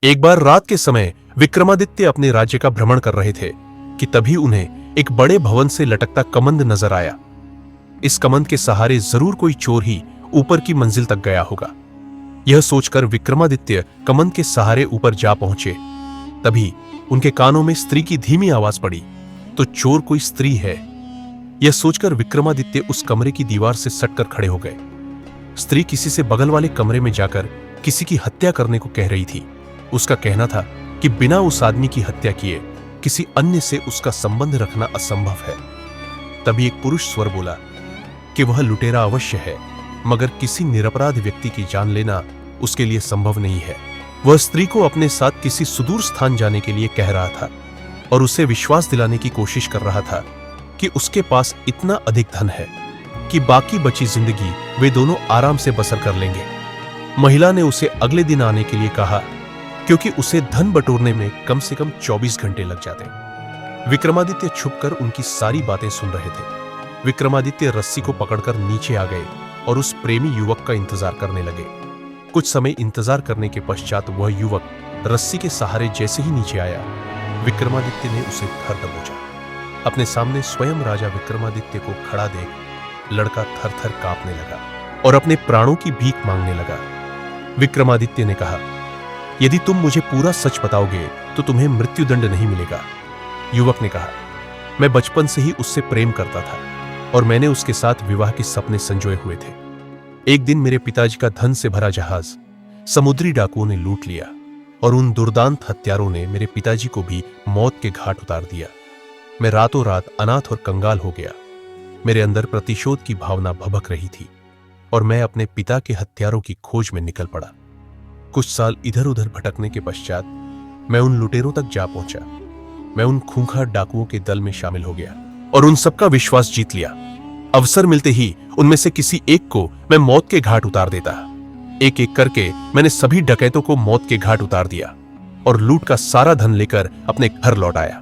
एक बार रात के समय विक्रमादित्य अपने राज्य का भ्रमण कर रहे थे कि तभी उन्हें एक बड़े भवन से लटकता कमंद नजर आया। इस कमंद के सहारे जरूर कोई चोर ही ऊपर की मंजिल तक गया होगा। यह सोचकर विक्रमादित्य कमंद के सहारे ऊपर जा पहुंचे। तभी उनके कानों में स्त्री की धीमी आवाज पड़ी, तो चोर कोई स्त्री है। यह सोचकर विक्रमादित्य उस कमरे की दीवार से सटकर खड़े हो गए। स्त्री किसी से बगल वाले कमरे में जाकर किसी की हत्या करने को कह रही थी। उसका कहना था कि बिना उस आदमी की हत्या किए किसी अन्य से उसका संबंध रखना असंभव है। तभी एक पुरुष स्वर बोला कि वह लुटेरा अवश्य है, मगर किसी निरपराध व्यक्ति की जान लेना उसके लिए संभव नहीं है। वह स्त्री को अपने साथ किसी सुदूर स्थान जाने के लिए कह रहा था और उसे विश्वास दिलाने की कोशिश कर रहा था कि उसके पास इतना अधिक धन है कि बाकी बची जिंदगी वे दोनों आराम से बसर कर लेंगे। महिला ने उसे अगले दिन आने के लिए कहा, क्योंकि उसे धन बटोरने में कम से कम 24 घंटे लग जाते। विक्रमादित्य छुपकर उनकी सारी बातें सुन रहे थे। विक्रमादित्य रस्सी को पकड़कर नीचे आ गए और उस प्रेमी युवक का इंतजार करने लगे। कुछ समय इंतजार करने के पश्चात वह युवक रस्सी के सहारे जैसे ही नीचे आया, विक्रमादित्य ने उसे धर दबोचा। अपने सामने स्वयं राजा विक्रमादित्य को खड़ा देख लड़का थर थर कांपने लगा और अपने प्राणों की भीख मांगने लगा। विक्रमादित्य ने कहा, यदि तुम मुझे पूरा सच बताओगे तो तुम्हें मृत्युदंड नहीं मिलेगा। युवक ने कहा, मैं बचपन से ही उससे प्रेम करता था और मैंने उसके साथ विवाह के सपने संजोए हुए थे। एक दिन मेरे पिताजी का धन से भरा जहाज समुद्री डाकुओं ने लूट लिया और उन दुर्दांत हत्यारों ने मेरे पिताजी को भी मौत के घाट उतार दिया। मैं रातों रात अनाथ और कंगाल हो गया। मेरे अंदर प्रतिशोध की भावना भभक रही थी और मैं अपने पिता के हत्यारों की खोज में निकल पड़ा। कुछ साल इधर उधर भटकने के पश्चात मैं उन लुटेरों तक जा पहुंचा। मैं उन खूंखार डाकुओं के दल में शामिल हो गया और उन सबका विश्वास जीत लिया। अवसर मिलते ही उनमें से किसी एक को मैं मौत के घाट उतार देता। एक एक करके मैंने सभी डकैतों को मौत के घाट उतार दिया और लूट का सारा धन लेकर अपने घर लौट आया।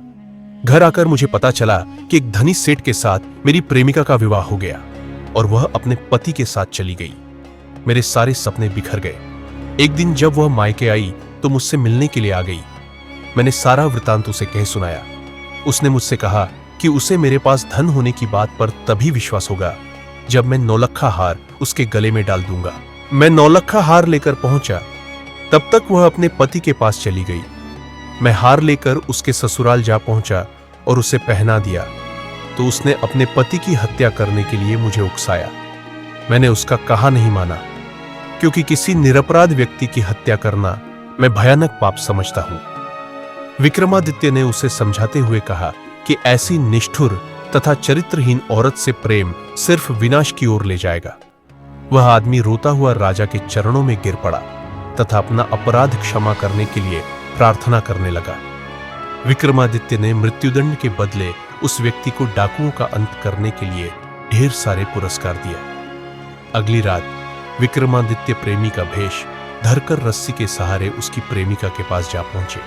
घर आकर मुझे पता चला कि एक धनी सेठ के साथ मेरी प्रेमिका का विवाह हो गया और वह अपने पति के साथ चली गई। मेरे सारे सपने बिखर गए। एक दिन जब वह मायके आई तो मुझसे मिलने के लिए आ गई। मैंने सारा वृतांत उसे कह सुनाया। उसने मुझसे कहा कि उसे मेरे पास धन होने की बात पर तभी विश्वास होगा जब मैं नौलखा हार उसके गले में डाल दूंगा। मैं नौलखा हार लेकर पहुंचा। तब तक वह अपने पति के पास चली गई। मैं हार लेकर उसके ससुराल जा पहुंचा और उसे पहना दिया तो उसने अपने पति की हत्या करने के लिए मुझे उकसाया। मैंने उसका कहा नहीं माना, क्योंकि किसी निरपराध व्यक्ति की हत्या करना मैं भयानक पाप समझता हूं। विक्रमादित्य ने उसे समझाते हुए कहा कि ऐसी निष्ठुर तथा चरित्रहीन औरत से प्रेम सिर्फ विनाश की ओर ले जाएगा। वह आदमी रोता हुआ राजा के चरणों में गिर पड़ा तथा अपना अपराध क्षमा करने के लिए प्रार्थना करने लगा। विक्रमादित्य ने मृत्युदंड के बदले उस व्यक्ति को डाकुओं का अंत करने के लिए ढेर सारे पुरस्कार दिया। अगली रात विक्रमादित्य प्रेमी का भेष धरकर रस्सी के सहारे उसकी प्रेमिका के पास जा पहुंचे।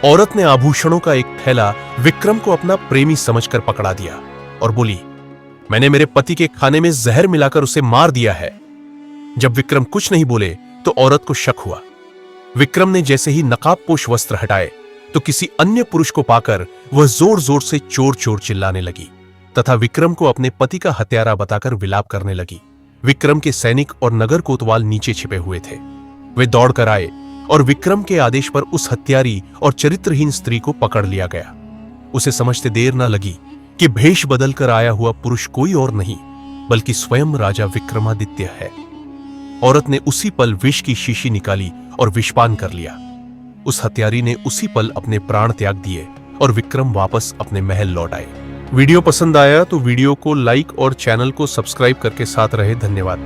औरत ने आभूषणों का एक थैला विक्रम को अपना प्रेमी समझकर पकड़ा दिया और बोली, मैंने मेरे पति के खाने में जहर मिलाकर उसे मार दिया है। जब विक्रम कुछ नहीं बोले तो औरत को शक हुआ। विक्रम ने जैसे ही नकाबपोश वस्त्र हटाए तो किसी अन्य पुरुष को पाकर वह जोर जोर से चोर चोर चिल्लाने लगी तथा विक्रम को अपने पति का हत्यारा बताकर विलाप करने लगी। विक्रम के सैनिक और नगर कोतवाल नीचे छिपे हुए थे। वे दौड़कर आए और विक्रम के आदेश पर उस हत्यारी और चरित्रहीन स्त्री को पकड़ लिया गया। उसे समझते देर न लगी कि भेष बदलकर आया हुआ पुरुष कोई और नहीं बल्कि स्वयं राजा विक्रमादित्य है। औरत ने उसी पल विष की शीशी निकाली और विषपान कर लिया। उस हत्यारी ने उसी पल अपने प्राण त्याग दिए और विक्रम वापस अपने महल लौट आए। वीडियो पसंद आया तो वीडियो को लाइक और चैनल को सब्सक्राइब करके साथ रहे। धन्यवाद।